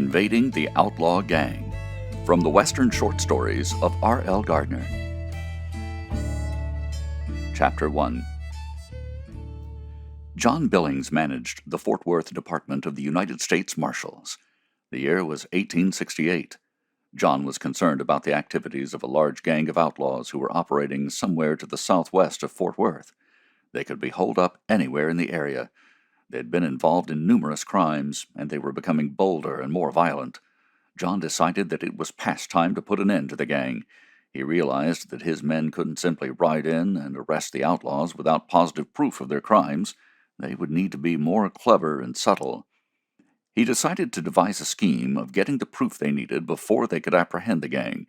Invading the Outlaw Gang, from the Western Short Stories of R.L. Gardner. Chapter 1. John Billings managed the Fort Worth Department of the United States Marshals. The year was 1868. John was concerned about the activities of a large gang of outlaws who were operating somewhere to the southwest of Fort Worth. They could be holed up anywhere in the area. They had been involved in numerous crimes, and they were becoming bolder and more violent. John decided that it was past time to put an end to the gang. He realized that his men couldn't simply ride in and arrest the outlaws without positive proof of their crimes. They would need to be more clever and subtle. He decided to devise a scheme of getting the proof they needed before they could apprehend the gang.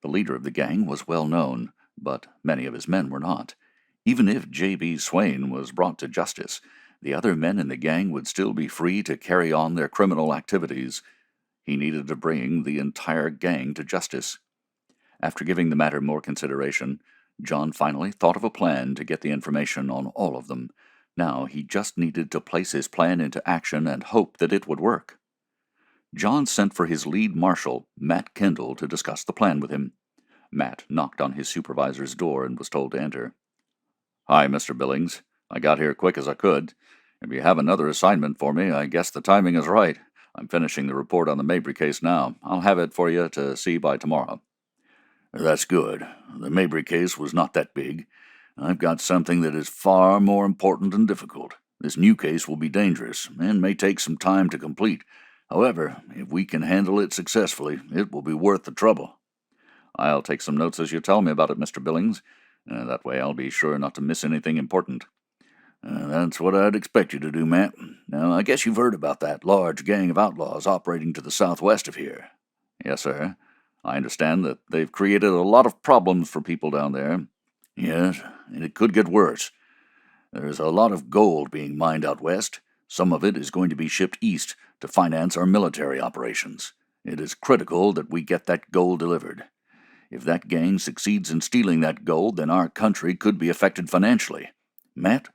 The leader of the gang was well known, but many of his men were not. Even if J.B. Swain was brought to justice, the other men in the gang would still be free to carry on their criminal activities. He needed to bring the entire gang to justice. After giving the matter more consideration, John finally thought of a plan to get the information on all of them. Now he just needed to place his plan into action and hope that it would work. John sent for his lead marshal, Matt Kendall, to discuss the plan with him. Matt knocked on his supervisor's door and was told to enter. "Hi, Mr. Billings. I got here quick as I could. If you have another assignment for me, I guess the timing is right. I'm finishing the report on the Mabry case now. I'll have it for you to see by tomorrow." "That's good. The Mabry case was not that big. I've got something that is far more important and difficult. This new case will be dangerous and may take some time to complete. However, if we can handle it successfully, it will be worth the trouble." "I'll take some notes as you tell me about it, Mr. Billings. That way I'll be sure not to miss anything important." "That's what I'd expect you to do, Matt. Now, I guess you've heard about that large gang of outlaws operating to the southwest of here." "Yes, sir. I understand that they've created a lot of problems for people down there." "Yes, and it could get worse. There's a lot of gold being mined out west. Some of it is going to be shipped east to finance our military operations. It is critical that we get that gold delivered. If that gang succeeds in stealing that gold, then our country could be affected financially. Matt,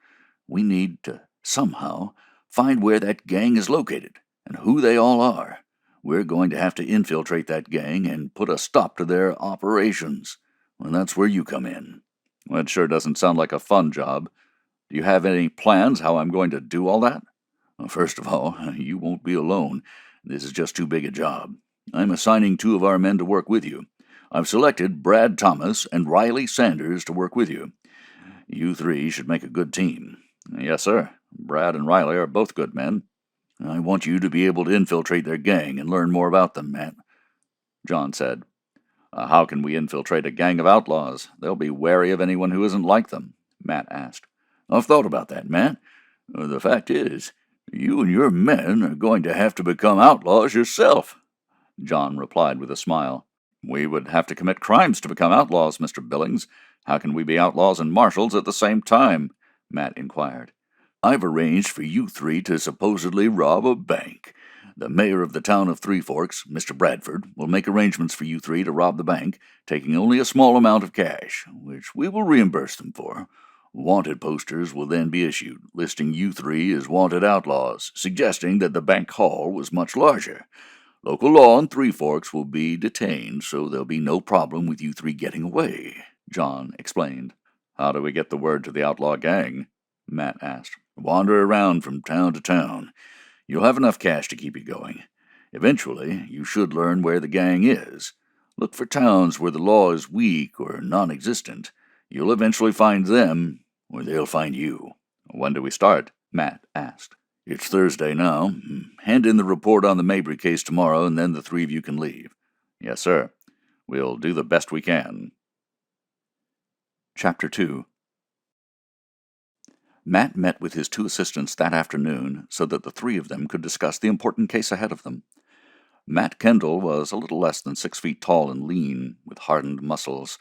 we need to somehow find where that gang is located and who they all are. We're going to have to infiltrate that gang and put a stop to their operations. And that's where you come in." "Well, it sure doesn't sound like a fun job. Do you have any plans how I'm going to do all that?" "Well, first of all, you won't be alone. This is just too big a job. I'm assigning 2 of our men to work with you. I've selected Brad Thomas and Riley Sanders to work with you. You 3 should make a good team." "Yes, sir. Brad and Riley are both good men." "I want you to be able to infiltrate their gang and learn more about them, Matt." John said. How can we infiltrate a gang of outlaws? They'll be wary of anyone who isn't like them," Matt asked. "I've thought about that, Matt. The fact is, you and your men are going to have to become outlaws yourself," John replied with a smile. "We would have to commit crimes to become outlaws, Mr. Billings. How can we be outlaws and marshals at the same time?" Matt inquired. "I've arranged for you 3 to supposedly rob a bank. The mayor of the town of Three Forks, Mr. Bradford, will make arrangements for you 3 to rob the bank, taking only a small amount of cash, which we will reimburse them for. Wanted posters will then be issued, listing you 3 as wanted outlaws, suggesting that the bank haul was much larger. Local law in Three Forks will be detained, so there'll be no problem with you 3 getting away," John explained. "How do we get the word to the outlaw gang?" Matt asked. "Wander around from town to town. You'll have enough cash to keep you going. Eventually, you should learn where the gang is. Look for towns where the law is weak or non-existent. You'll eventually find them, or they'll find you." "When do we start?" Matt asked. "It's Thursday now. Hand in the report on the Mabry case tomorrow, and then the 3 of you can leave." "Yes, sir. We'll do the best we can." Chapter 2. Matt met with his 2 assistants that afternoon so that the 3 of them could discuss the important case ahead of them. Matt Kendall was a little less than 6 feet tall and lean, with hardened muscles.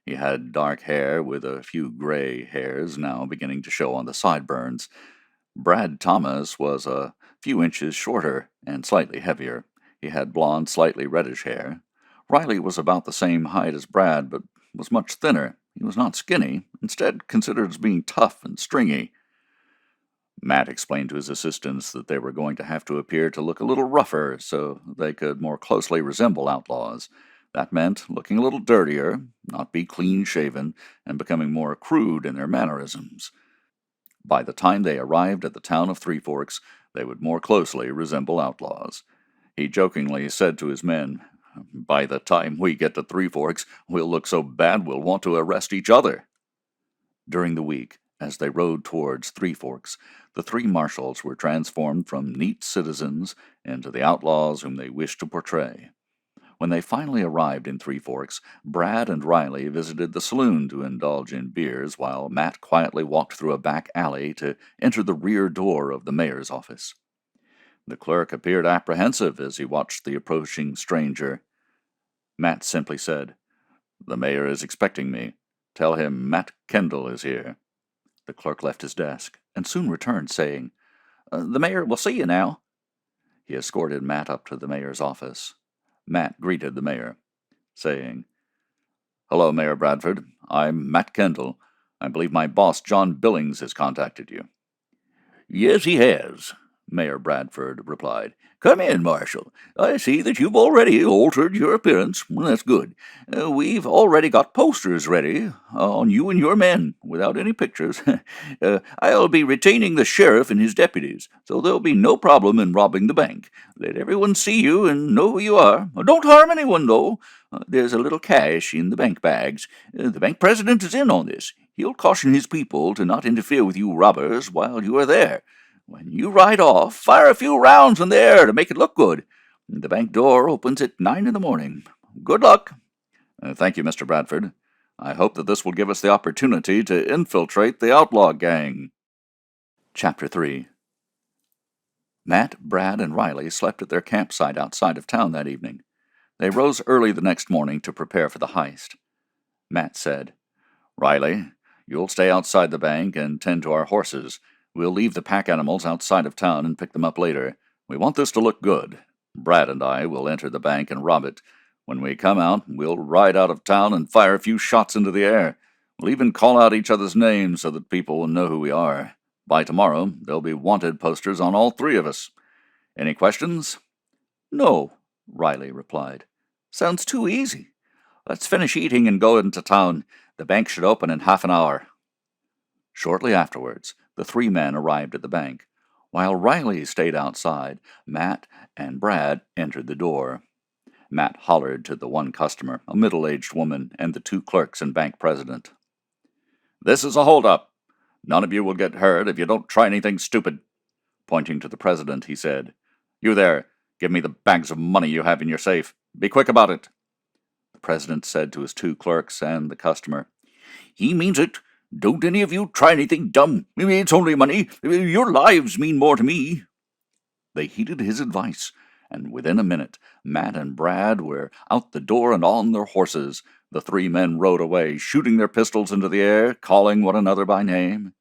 He had dark hair with a few gray hairs now beginning to show on the sideburns. Brad Thomas was a few inches shorter and slightly heavier. He had blonde, slightly reddish hair. Riley was about the same height as Brad, but was much thinner. He was not skinny, instead considered as being tough and stringy. Matt explained to his assistants that they were going to have to appear to look a little rougher so they could more closely resemble outlaws. That meant looking a little dirtier, not be clean-shaven, and becoming more crude in their mannerisms. By the time they arrived at the town of Three Forks, they would more closely resemble outlaws. He jokingly said to his men, "By the time we get to Three Forks, we'll look so bad we'll want to arrest each other." During the week, as they rode towards Three Forks, the three marshals were transformed from neat citizens into the outlaws whom they wished to portray. When they finally arrived in Three Forks, Brad and Riley visited the saloon to indulge in beers, while Matt quietly walked through a back alley to enter the rear door of the mayor's office. The clerk appeared apprehensive as he watched the approaching stranger. Matt simply said, "The mayor is expecting me. Tell him Matt Kendall is here." The clerk left his desk and soon returned, saying, "The mayor will see you now." He escorted Matt up to the mayor's office. Matt greeted the mayor, saying, "Hello, Mayor Bradford. I'm Matt Kendall. I believe my boss, John Billings, has contacted you." "Yes, he has," Mayor Bradford replied. "Come in, Marshal. I see that you've already altered your appearance. That's good. We've already got posters ready on you and your men, without any pictures. I'll be retaining the sheriff and his deputies, so there'll be no problem in robbing the bank. Let everyone see you and know who you are. Don't harm anyone, though. There's a little cash in the bank bags. The bank president is in on this. He'll caution his people to not interfere with you robbers while you are there. When you ride off, fire a few rounds in the air to make it look good. The bank door opens at 9 in the morning. Good luck." Thank you, Mr. Bradford. I hope that this will give us the opportunity to infiltrate the outlaw gang. Chapter 3. Matt, Brad, and Riley slept at their campsite outside of town that evening. They rose early the next morning to prepare for the heist. Matt said, "Riley, you'll stay outside the bank and tend to our horses. We'll leave the pack animals outside of town and pick them up later. We want this to look good. Brad and I will enter the bank and rob it. When we come out, we'll ride out of town and fire a few shots into the air. We'll even call out each other's names so that people will know who we are. By tomorrow, there'll be wanted posters on all three of us. Any questions?" "No," Riley replied. "Sounds too easy. Let's finish eating and go into town. The bank should open in half an hour." Shortly afterwards, the three men arrived at the bank. While Riley stayed outside, Matt and Brad entered the door. Matt hollered to the one customer, a middle-aged woman, and the two clerks and bank president. "This is a hold-up. None of you will get hurt if you don't try anything stupid." Pointing to the president, he said, "You there, give me the bags of money you have in your safe. Be quick about it." The president said to his two clerks and the customer, "He means it. Don't any of you try anything dumb. It's only money. Your lives mean more to me." They heeded his advice, and within a minute, Matt and Brad were out the door and on their horses. The three men rode away, shooting their pistols into the air, calling one another by name.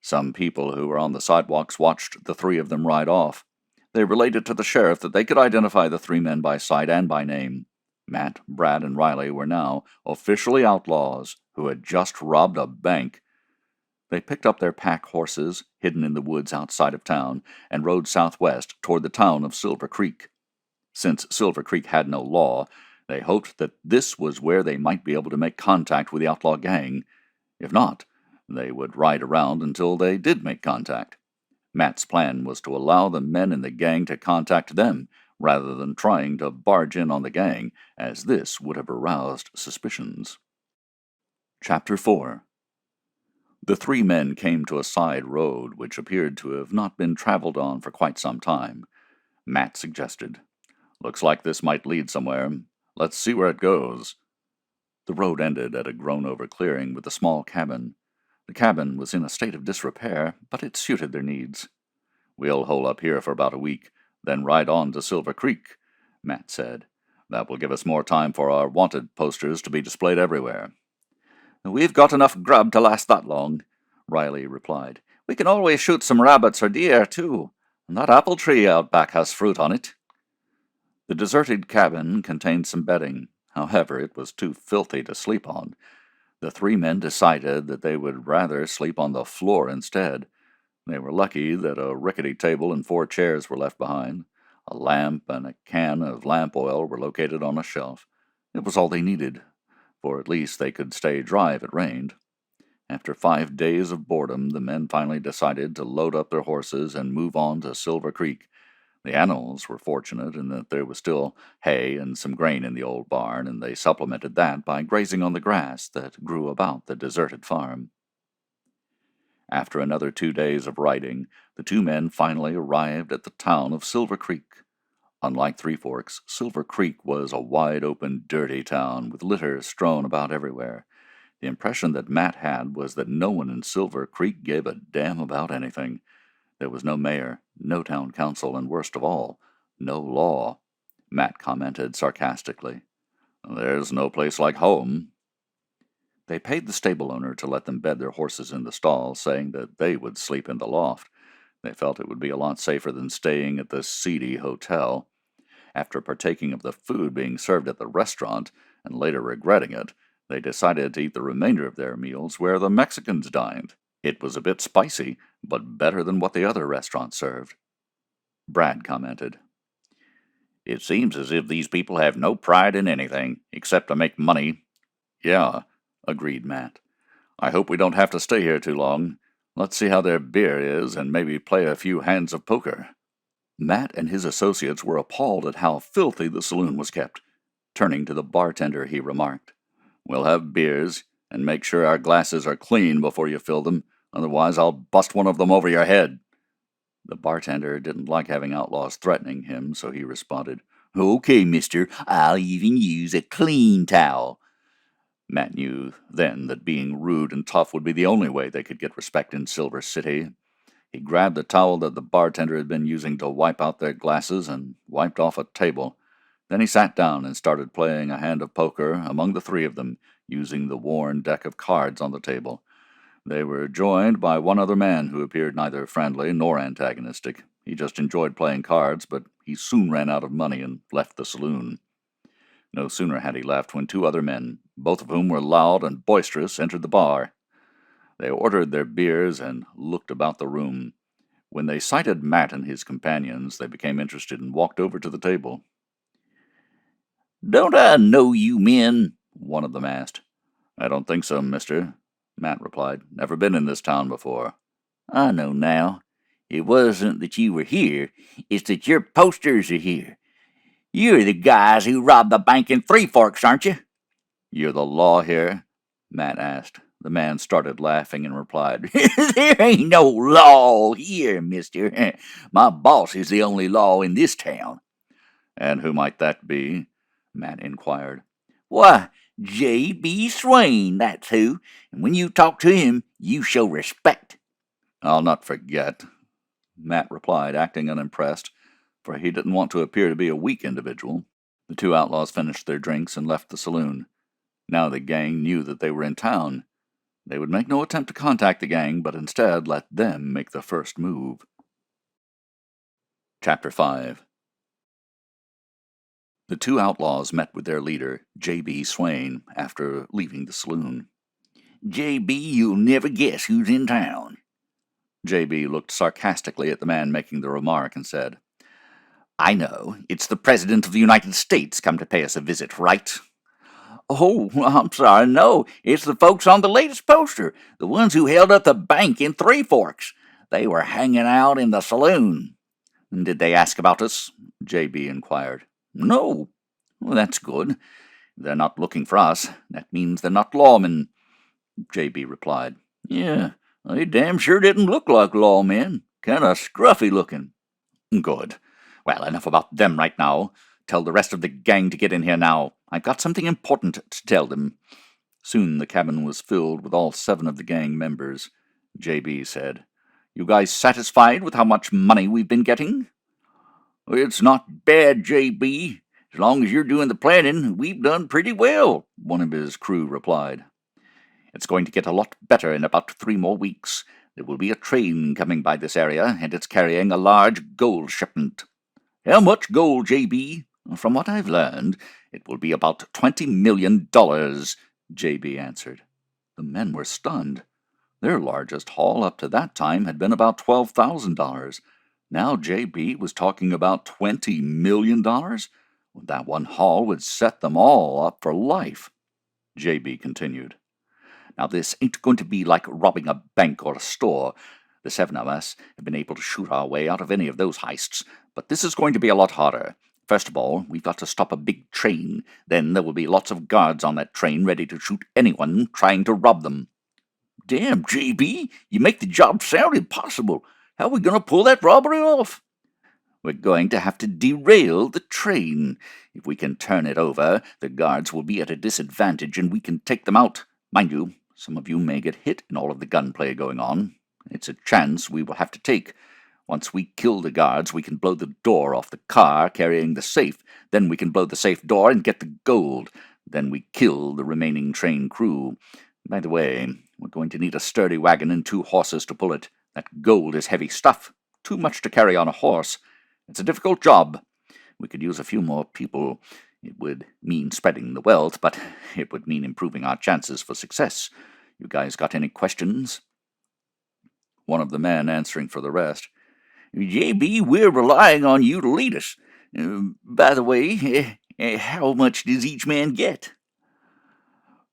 Some people who were on the sidewalks watched the three of them ride off. They related to the sheriff that they could identify the three men by sight and by name. Matt, Brad, and Riley were now officially outlaws who had just robbed a bank. They picked up their pack horses, hidden in the woods outside of town, and rode southwest toward the town of Silver Creek. Since Silver Creek had no law, they hoped that this was where they might be able to make contact with the outlaw gang. If not, they would ride around until they did make contact. Matt's plan was to allow the men in the gang to contact them, rather than trying to barge in on the gang, as this would have aroused suspicions. Chapter 4. The three men came to a side road which appeared to have not been traveled on for quite some time. Matt suggested, "Looks like this might lead somewhere. Let's see where it goes." The road ended at a grown-over clearing with a small cabin. The cabin was in a state of disrepair, but it suited their needs. "We'll hole up here for about a week, then ride on to Silver Creek," Matt said. "That will give us more time for our wanted posters to be displayed everywhere." "We've got enough grub to last that long," Riley replied. "We can always shoot some rabbits or deer, too. And that apple tree out back has fruit on it." The deserted cabin contained some bedding. However, it was too filthy to sleep on. The three men decided that they would rather sleep on the floor instead. They were lucky that a rickety table and 4 chairs were left behind. A lamp and a can of lamp oil were located on a shelf. It was all they needed, for at least they could stay dry if it rained. After 5 days of boredom, the men finally decided to load up their horses and move on to Silver Creek. The animals were fortunate in that there was still hay and some grain in the old barn, and they supplemented that by grazing on the grass that grew about the deserted farm. After another 2 days of riding, the 2 men finally arrived at the town of Silver Creek. Unlike Three Forks, Silver Creek was a wide-open, dirty town with litter strewn about everywhere. The impression that Matt had was that no one in Silver Creek gave a damn about anything. There was no mayor, no town council, and worst of all, no law. Matt commented sarcastically. "There's no place like home." They paid the stable owner to let them bed their horses in the stall, saying that they would sleep in the loft. They felt it would be a lot safer than staying at the seedy hotel. After partaking of the food being served at the restaurant, and later regretting it, they decided to eat the remainder of their meals where the Mexicans dined. It was a bit spicy, but better than what the other restaurants served. Brad commented, "It seems as if these people have no pride in anything, except to make money." "Yeah," agreed Matt. "I hope we don't have to stay here too long. Let's see how their beer is and maybe play a few hands of poker." Matt and his associates were appalled at how filthy the saloon was kept. Turning to the bartender, he remarked, "We'll have beers, and make sure our glasses are clean before you fill them, otherwise I'll bust one of them over your head." The bartender didn't like having outlaws threatening him, so he responded, "Okay, mister, I'll even use a clean towel." Matt knew then that being rude and tough would be the only way they could get respect in Silver City. He grabbed the towel that the bartender had been using to wipe out their glasses and wiped off a table. Then he sat down and started playing a hand of poker among the 3 of them, using the worn deck of cards on the table. They were joined by one other man who appeared neither friendly nor antagonistic. He just enjoyed playing cards, but he soon ran out of money and left the saloon. No sooner had he left when 2 other men, both of whom were loud and boisterous, entered the bar. They ordered their beers and looked about the room. When they sighted Matt and his companions, they became interested and walked over to the table. "Don't I know you men?" one of them asked. "I don't think so, mister," Matt replied. "Never been in this town before." "I know now. It wasn't that you were here, it's that your posters are here. You're the guys who robbed the bank in Three Forks, aren't you?" "You're the law here?" Matt asked. The man started laughing and replied, "There ain't no law here, mister. My boss is the only law in this town." "And who might that be?" Matt inquired. "Why, J.B. Swain, that's who. And when you talk to him, you show respect." "I'll not forget," Matt replied, acting unimpressed, for he didn't want to appear to be a weak individual. The 2 outlaws finished their drinks and left the saloon. Now the gang knew that they were in town. They would make no attempt to contact the gang, but instead let them make the first move. Chapter 5. The 2 outlaws met with their leader, J.B. Swain, after leaving the saloon. "J.B., you'll never guess who's in town." J.B. looked sarcastically at the man making the remark and said, "I know. It's the President of the United States come to pay us a visit, right?" "Oh, I'm sorry, no. It's the folks on the latest poster, the ones who held up the bank in Three Forks. They were hanging out in the saloon." "Did they ask about us?" J.B. inquired. "No." "Well, that's good. They're not looking for us. That means they're not lawmen," J.B. replied. "Yeah, they damn sure didn't look like lawmen. Kinda scruffy looking." "Good. Well, enough about them right now. Tell the rest of the gang to get in here now. I've got something important to tell them." Soon the cabin was filled with all 7 of the gang members. J.B. said, "You guys satisfied with how much money we've been getting?" "It's not bad, J.B. As long as you're doing the planning, we've done pretty well," one of his crew replied. "It's going to get a lot better in about 3 more weeks. There will be a train coming by this area, and it's carrying a large gold shipment." "How much gold, J.B.?" "From what I've learned, it will be about $20 million, J.B. answered. The men were stunned. Their largest haul up to that time had been about $12,000. Now J.B. was talking about $20 million? That one haul would set them all up for life. J.B. continued. Now, this ain't going to be like robbing a bank or a store. The 7 of us have been able to shoot our way out of any of those heists, but this is going to be a lot harder. First of all, we've got to stop a big train. Then there will be lots of guards on that train ready to shoot anyone trying to rob them. Damn, J.B., you make the job sound impossible. How are we going to pull that robbery off? We're going to have to derail the train. If we can turn it over, the guards will be at a disadvantage and we can take them out. Mind you, some of you may get hit in all of the gunplay going on. It's a chance we will have to take. Once we kill the guards, we can blow the door off the car carrying the safe. Then we can blow the safe door and get the gold. Then we kill the remaining train crew. By the way, we're going to need a sturdy wagon and 2 horses to pull it. That gold is heavy stuff. Too much to carry on a horse. It's a difficult job. We could use a few more people. It would mean spreading the wealth, but it would mean improving our chances for success. You guys got any questions? One of the men answering for the rest. J.B., we're relying on you to lead us. By the way, how much does each man get?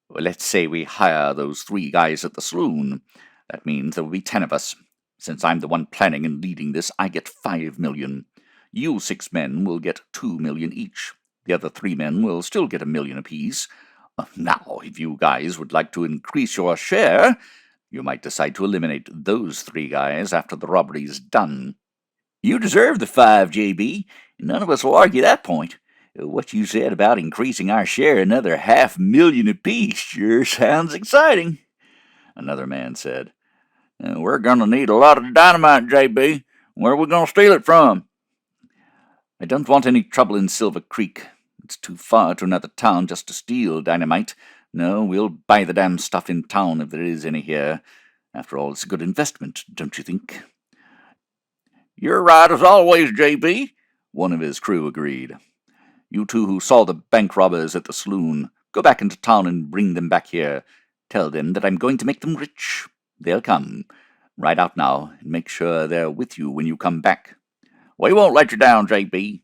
Well, let's say we hire those 3 guys at the saloon. That means there will be 10 of us. Since I'm the one planning and leading this, I get $5 million. You 6 men will get $2 million each. The other 3 men will still get $1 million apiece. Now, if you guys would like to increase your share, you might decide to eliminate those 3 guys after the robbery's done. You deserve the 5, J.B. None of us will argue that point. What you said about increasing our share another $500,000 apiece sure sounds exciting. Another man said, We're going to need a lot of dynamite, J.B. Where are we going to steal it from? I don't want any trouble in Silver Creek. It's too far to another town just to steal dynamite. No, we'll buy the damn stuff in town if there is any here. After all, it's a good investment, don't you think? You're right as always, J.B., one of his crew agreed. You 2 who saw the bank robbers at the saloon, go back into town and bring them back here. Tell them that I'm going to make them rich. They'll come. Ride out now and make sure they're with you when you come back. We won't let you down, J.B.,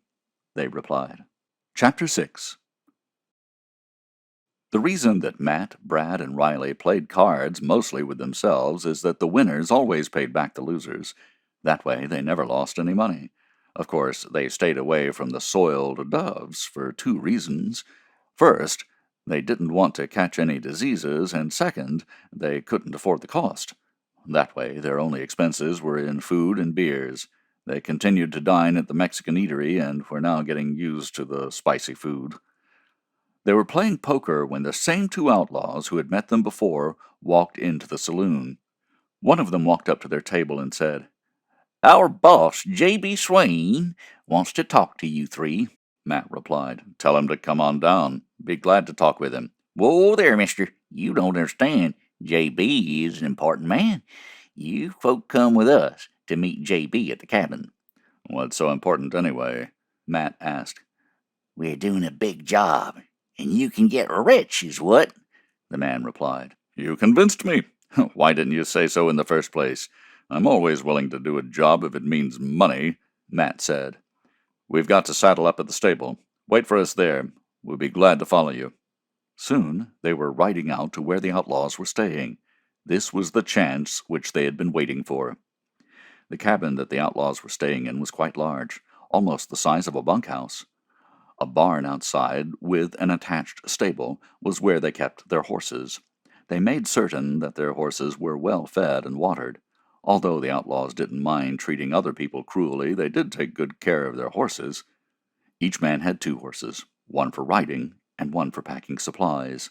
they replied. Chapter 6. The reason that Matt, Brad, and Riley played cards mostly with themselves is that the winners always paid back the losers. That way they never lost any money. Of course, they stayed away from the soiled doves for 2 reasons. First, they didn't want to catch any diseases, and second, they couldn't afford the cost. That way, their only expenses were in food and beers. They continued to dine at the Mexican eatery and were now getting used to the spicy food. They were playing poker when the same 2 outlaws who had met them before walked into the saloon. One of them walked up to their table and said, Our boss, J.B. Swain, wants to talk to you 3. Matt replied, Tell him to come on down. Be glad to talk with him. Whoa there, mister. You don't understand. J.B. is an important man. You folk come with us to meet J.B. at the cabin. What's so important anyway? Matt asked. We're doing a big job, and you can get rich, is what? The man replied. You convinced me. Why didn't you say so in the first place? I'm always willing to do a job if it means money, Matt said. We've got to saddle up at the stable. Wait for us there. We'll be glad to follow you. Soon they were riding out to where the outlaws were staying. This was the chance which they had been waiting for. The cabin that the outlaws were staying in was quite large, almost the size of a bunkhouse. A barn outside, with an attached stable, was where they kept their horses. They made certain that their horses were well fed and watered. Although the outlaws didn't mind treating other people cruelly, they did take good care of their horses. Each man had 2 horses, one for riding and one for packing supplies.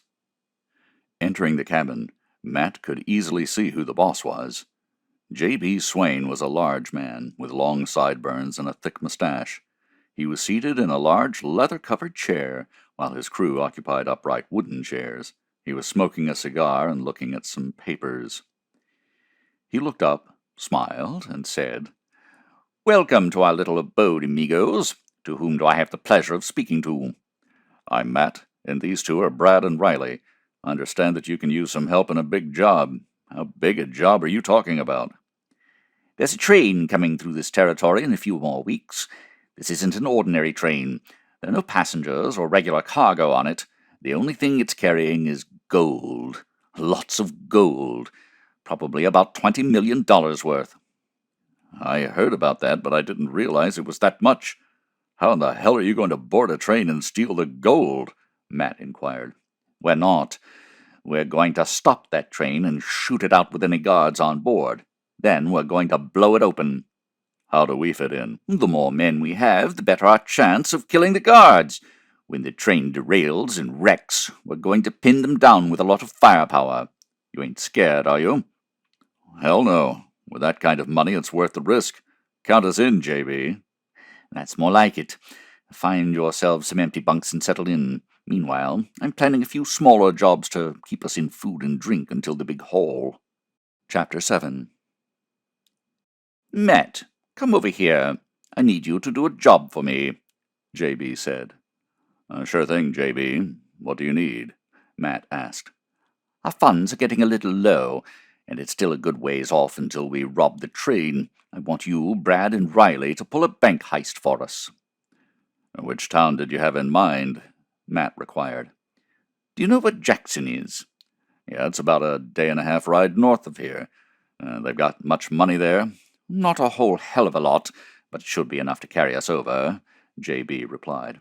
Entering the cabin, Matt could easily see who the boss was. J.B. Swain was a large man with long sideburns and a thick mustache. He was seated in a large leather-covered chair, while his crew occupied upright wooden chairs. He was smoking a cigar and looking at some papers. He looked up, smiled, and said, Welcome to our little abode, amigos. To whom do I have the pleasure of speaking to? I'm Matt, and these 2 are Brad and Riley. I understand that you can use some help in a big job. How big a job are you talking about? There's a train coming through this territory in a few more weeks. This isn't an ordinary train. There are no passengers or regular cargo on it. The only thing it's carrying is gold. Lots of gold. Probably about $20 million worth. I heard about that, but I didn't realize it was that much. How in the hell are you going to board a train and steal the gold? Matt inquired. We're not. We're going to stop that train and shoot it out with any guards on board. Then we're going to blow it open. How do we fit in? The more men we have, the better our chance of killing the guards. When the train derails and wrecks, we're going to pin them down with a lot of firepower. You ain't scared, are you? Hell no. With that kind of money, it's worth the risk. Count us in, JB. That's more like it. Find yourselves some empty bunks and settle in. Meanwhile, I'm planning a few smaller jobs to keep us in food and drink until the big haul. Chapter 7. Matt, come over here. I need you to do a job for me, JB said. Sure thing, JB. What do you need? Matt asked. Our funds are getting a little low, and it's still a good ways off until we rob the train. I want you, Brad, and Riley to pull a bank heist for us. Which town did you have in mind? Matt required. Do you know where Jackson is? Yeah, it's about a day-and-a-half ride north of here. They've got much money there? Not a whole hell of a lot, but it should be enough to carry us over, JB replied.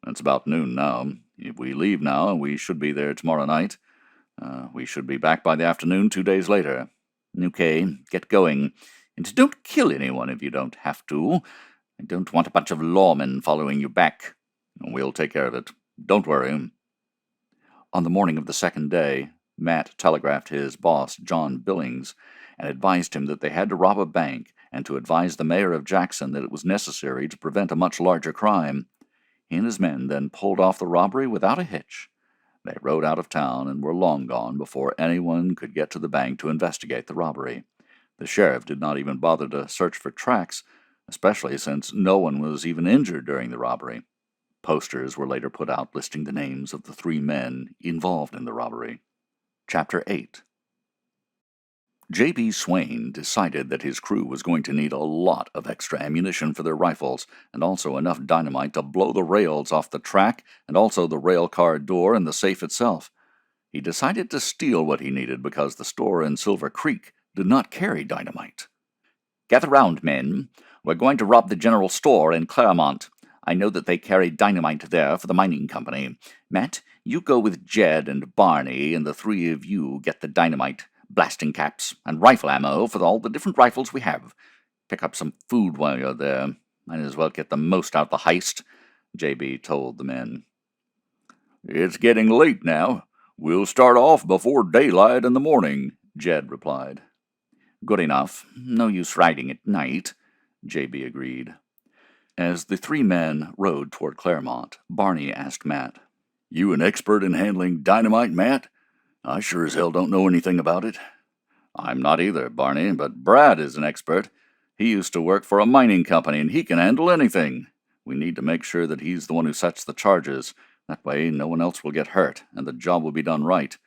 It's about noon now. If we leave now, we should be there tomorrow night. We should be back by the afternoon 2 days later. Okay, get going. And don't kill anyone if you don't have to. I don't want a bunch of lawmen following you back. We'll take care of it. Don't worry. On the morning of the second day, Matt telegraphed his boss, John Billings, and advised him that they had to rob a bank and to advise the mayor of Jackson that it was necessary to prevent a much larger crime. He and his men then pulled off the robbery without a hitch. They rode out of town and were long gone before anyone could get to the bank to investigate the robbery. The sheriff did not even bother to search for tracks, especially since no one was even injured during the robbery. Posters were later put out listing the names of the 3 men involved in the robbery. Chapter 8. J.B. Swain decided that his crew was going to need a lot of extra ammunition for their rifles, and also enough dynamite to blow the rails off the track, and also the rail car door and the safe itself. He decided to steal what he needed because the store in Silver Creek did not carry dynamite. Gather round, men. We're going to rob the general store in Claremont. I know that they carry dynamite there for the mining company. Matt, you go with Jed and Barney, and the 3 of you get the dynamite, blasting caps, and rifle ammo for all the different rifles we have. Pick up some food while you're there. Might as well get the most out of the heist, J.B. told the men. It's getting late now. We'll start off before daylight in the morning, Jed replied. Good enough. No use riding at night, J.B. agreed. As the 3 men rode toward Claremont, Barney asked Matt, You an expert in handling dynamite, Matt? I sure as hell don't know anything about it. I'm not either, Barney, but Brad is an expert. He used to work for a mining company, and he can handle anything. We need to make sure that he's the one who sets the charges. That way no one else will get hurt, and the job will be done right.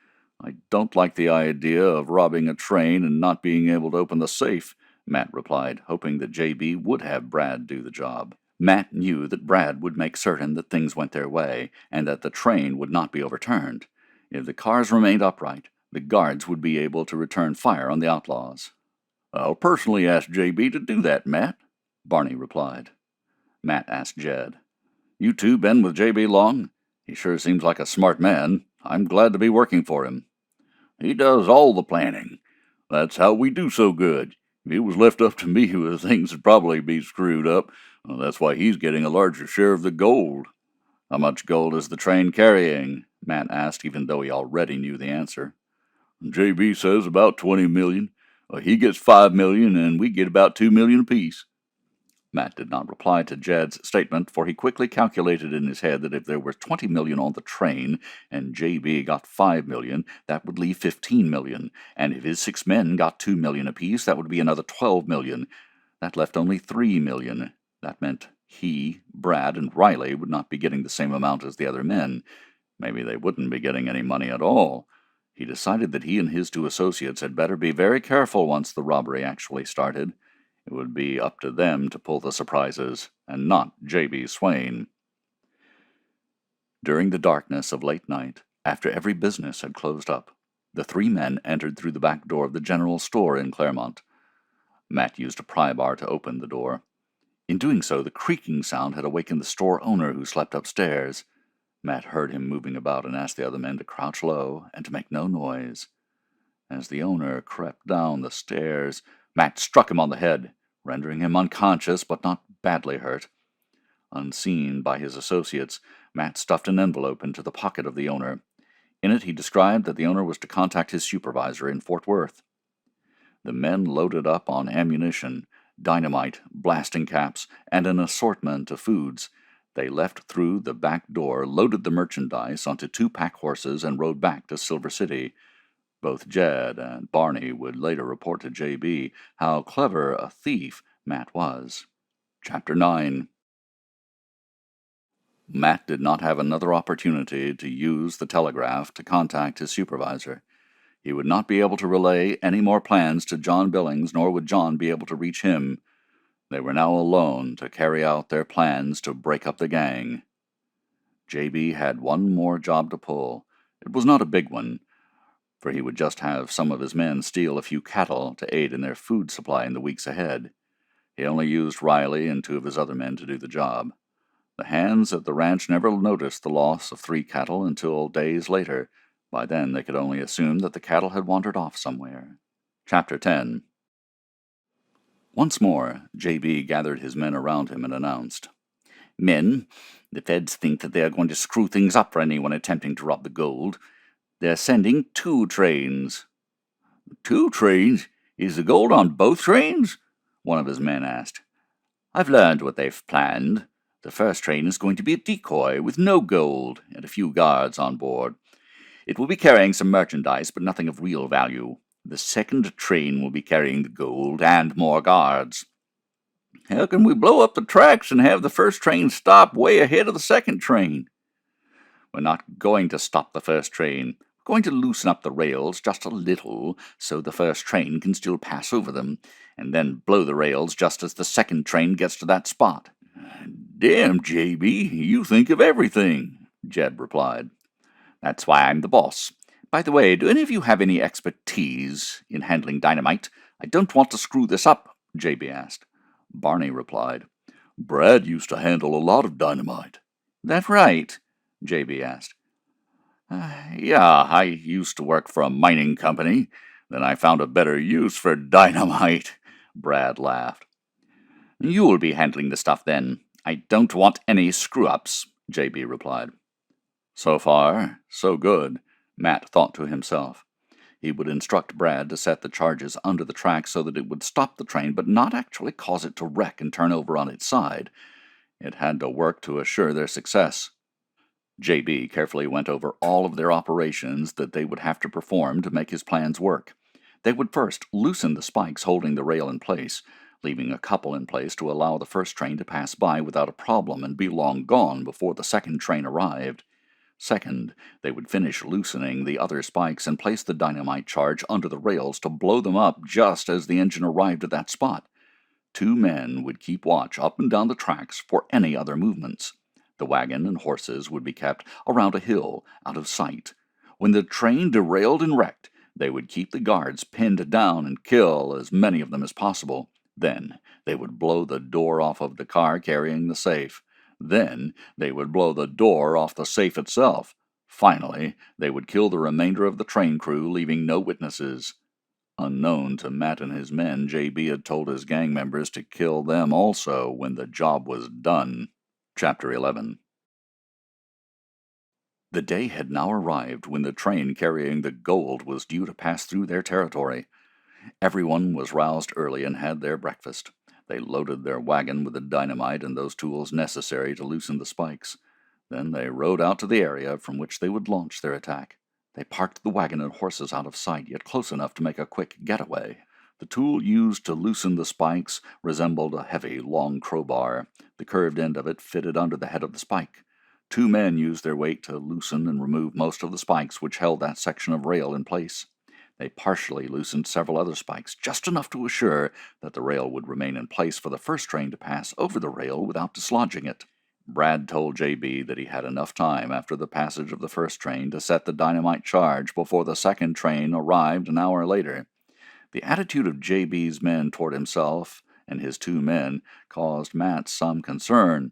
I don't like the idea of robbing a train and not being able to open the safe, Matt replied, hoping that J.B. would have Brad do the job. Matt knew that Brad would make certain that things went their way, and that the train would not be overturned. If the cars remained upright, the guards would be able to return fire on the outlaws. I'll personally ask J.B. to do that, Matt, Barney replied. Matt asked Jed. You two been with J.B. long? He sure seems like a smart man. I'm glad to be working for him. He does all the planning. That's how we do so good. If it was left up to me, things would probably be screwed up. Well, that's why he's getting a larger share of the gold. How much gold is the train carrying? Matt asked, even though he already knew the answer. J.B. says about 20 million. He gets 5 million, and we get about 2 million apiece. Matt did not reply to Jed's statement, for he quickly calculated in his head that if there were 20 million on the train, and J.B. got 5 million, that would leave 15 million, and if his 6 men got 2 million apiece, that would be another 12 million. That left only 3 million. That meant he, Brad, and Riley would not be getting the same amount as the other men. Maybe they wouldn't be getting any money at all. He decided that he and his two associates had better be very careful once the robbery actually started. It would be up to them to pull the surprises, and not J.B. Swain. During the darkness of late night, after every business had closed up, the three men entered through the back door of the general store in Claremont. Matt used a pry bar to open the door. In doing so, the creaking sound had awakened the store owner, who slept upstairs. Matt heard him moving about and asked the other men to crouch low and to make no noise. As the owner crept down the stairs, Matt struck him on the head, rendering him unconscious but not badly hurt. Unseen by his associates, Matt stuffed an envelope into the pocket of the owner. In it, he described that the owner was to contact his supervisor in Fort Worth. The men loaded up on ammunition, dynamite, blasting caps, and an assortment of foods. They left through the back door, loaded the merchandise onto 2 pack horses, and rode back to Silver City. Both Jed and Barney would later report to J.B. how clever a thief Matt was. Chapter 9. Matt did not have another opportunity to use the telegraph to contact his supervisor. He would not be able to relay any more plans to John Billings, nor would John be able to reach him. They were now alone to carry out their plans to break up the gang. J.B. had one more job to pull. It was not a big one, for he would just have some of his men steal a few cattle to aid in their food supply in the weeks ahead. He only used Riley and 2 of his other men to do the job. The hands at the ranch never noticed the loss of 3 cattle until days later. By then they could only assume that the cattle had wandered off somewhere. Chapter 10. Once more, J.B. gathered his men around him and announced, "Men, the feds think that they are going to screw things up for anyone attempting to rob the gold. They're sending 2 trains." "2 trains? Is the gold on both trains?" one of his men asked. "I've learned what they've planned. The first train is going to be a decoy with no gold and a few guards on board. It will be carrying some merchandise, but nothing of real value. The second train will be carrying the gold and more guards." "How can we blow up the tracks and have the first train stop way ahead of the second train?" "We're not going to stop the first train. We're going to loosen up the rails just a little so the first train can still pass over them, and then blow the rails just as the second train gets to that spot." "Damn, J.B., you think of everything," Jed replied. "That's why I'm the boss. By the way, do any of you have any expertise in handling dynamite? I don't want to screw this up," J.B. asked. Barney replied, "Brad used to handle a lot of dynamite." "That right?" J.B. asked. Yeah, I used to work for a mining company. Then I found a better use for dynamite," Brad laughed. "You'll be handling the stuff then. I don't want any screw-ups," J.B. replied. So far, so good, Matt thought to himself. He would instruct Brad to set the charges under the track so that it would stop the train but not actually cause it to wreck and turn over on its side. It had to work to assure their success. J.B. carefully went over all of their operations that they would have to perform to make his plans work. They would first loosen the spikes holding the rail in place, leaving a couple in place to allow the first train to pass by without a problem and be long gone before the second train arrived. Second, they would finish loosening the other spikes and place the dynamite charge under the rails to blow them up just as the engine arrived at that spot. 2 men would keep watch up and down the tracks for any other movements. The wagon and horses would be kept around a hill, out of sight. When the train derailed and wrecked, they would keep the guards pinned down and kill as many of them as possible. Then they would blow the door off of the car carrying the safe. Then they would blow the door off the safe itself. Finally, they would kill the remainder of the train crew, leaving no witnesses. Unknown to Matt and his men, J.B. had told his gang members to kill them also when the job was done. Chapter 11. The day had now arrived when the train carrying the gold was due to pass through their territory. Everyone was roused early and had their breakfast. They loaded their wagon with the dynamite and those tools necessary to loosen the spikes. Then they rode out to the area from which they would launch their attack. They parked the wagon and horses out of sight, yet close enough to make a quick getaway. The tool used to loosen the spikes resembled a heavy, long crowbar. The curved end of it fitted under the head of the spike. 2 men used their weight to loosen and remove most of the spikes which held that section of rail in place. They partially loosened several other spikes, just enough to assure that the rail would remain in place for the first train to pass over the rail without dislodging it. Brad told J.B. that he had enough time after the passage of the first train to set the dynamite charge before the second train arrived an hour later. The attitude of J.B.'s men toward himself and his 2 men caused Matt some concern.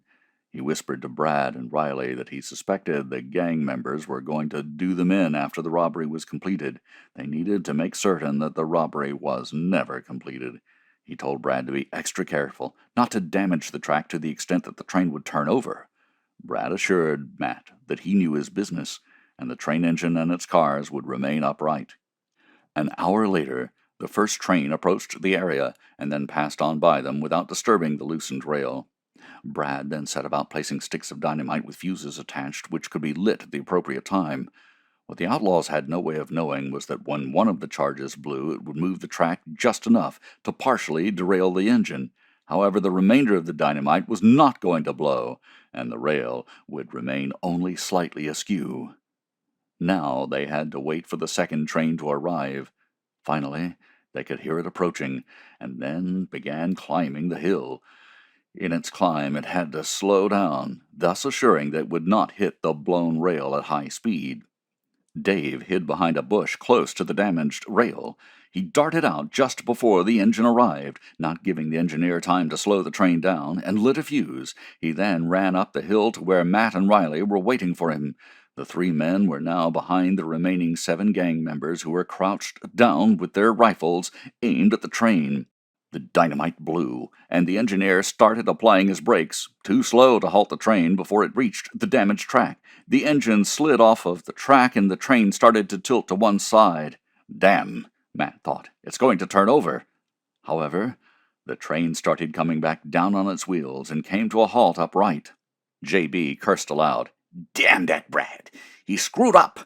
He whispered to Brad and Riley that he suspected the gang members were going to do them in after the robbery was completed. They needed to make certain that the robbery was never completed. He told Brad to be extra careful, not to damage the track to the extent that the train would turn over. Brad assured Matt that he knew his business, and the train engine and its cars would remain upright. An hour later, the first train approached the area and then passed on by them without disturbing the loosened rail. Brad then set about placing sticks of dynamite with fuses attached which could be lit at the appropriate time. What the outlaws had no way of knowing was that when one of the charges blew, it would move the track just enough to partially derail the engine. However, the remainder of the dynamite was not going to blow, and the rail would remain only slightly askew. Now they had to wait for the second train to arrive. Finally, they could hear it approaching, and then began climbing the hill. In its climb, it had to slow down, thus assuring that it would not hit the blown rail at high speed. Dave hid behind a bush close to the damaged rail. He darted out just before the engine arrived, not giving the engineer time to slow the train down, and lit a fuse. He then ran up the hill to where Matt and Riley were waiting for him. The 3 men were now behind the remaining 7 gang members who were crouched down with their rifles aimed at the train. The dynamite blew, and the engineer started applying his brakes, too slow to halt the train before it reached the damaged track. The engine slid off of the track and the train started to tilt to one side. Damn, Matt thought, it's going to turn over. However, the train started coming back down on its wheels and came to a halt upright. J.B. cursed aloud. Damn that Brad! He screwed up!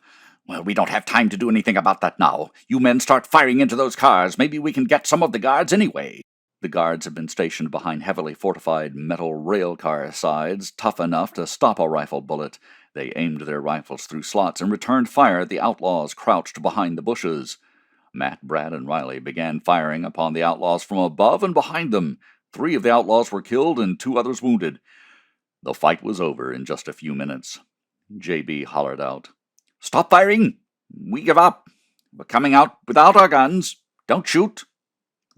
Well, we don't have time to do anything about that now. You men start firing into those cars. Maybe we can get some of the guards anyway. The guards had been stationed behind heavily fortified metal rail car sides, tough enough to stop a rifle bullet. They aimed their rifles through slots and returned fire at the outlaws crouched behind the bushes. Matt, Brad, and Riley began firing upon the outlaws from above and behind them. 3 of the outlaws were killed and 2 others wounded. The fight was over in just a few minutes. J.B. hollered out, "Stop firing! We give up. We're coming out without our guns. Don't shoot."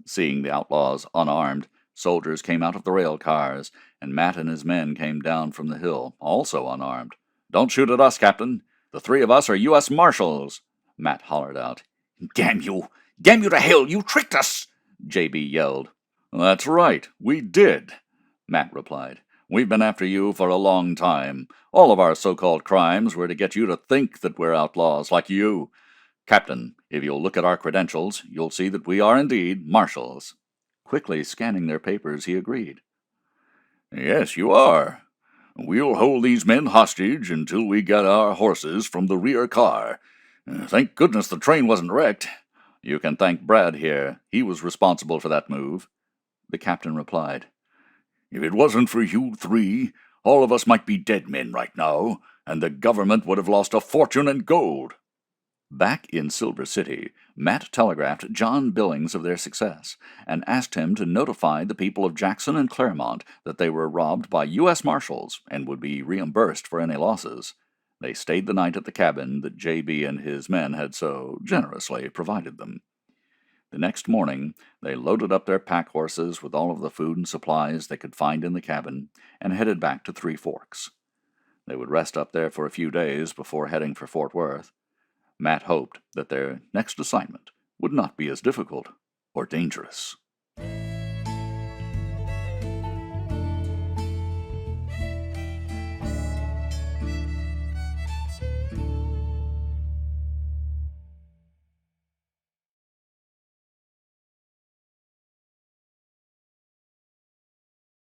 Seeing the outlaws unarmed, soldiers came out of the rail cars, and Matt and his men came down from the hill, also unarmed. "Don't shoot at us, Captain. The 3 of us are U.S. Marshals," Matt hollered out. "Damn you! Damn you to hell! You tricked us!" J.B. yelled. "That's right, we did," Matt replied. "We've been after you for a long time. All of our so-called crimes were to get you to think that we're outlaws like you. Captain, if you'll look at our credentials, you'll see that we are indeed marshals." Quickly scanning their papers, he agreed. "Yes, you are. We'll hold these men hostage until we get our horses from the rear car. Thank goodness the train wasn't wrecked." "You can thank Brad here. He was responsible for that move," the captain replied. "If it wasn't for you 3, all of us might be dead men right now, and the government would have lost a fortune in gold." Back in Silver City, Matt telegraphed John Billings of their success and asked him to notify the people of Jackson and Claremont that they were robbed by U.S. Marshals and would be reimbursed for any losses. They stayed the night at the cabin that J.B. and his men had so generously provided them. The next morning, they loaded up their pack horses with all of the food and supplies they could find in the cabin and headed back to Three Forks. They would rest up there for a few days before heading for Fort Worth. Matt hoped that their next assignment would not be as difficult or dangerous.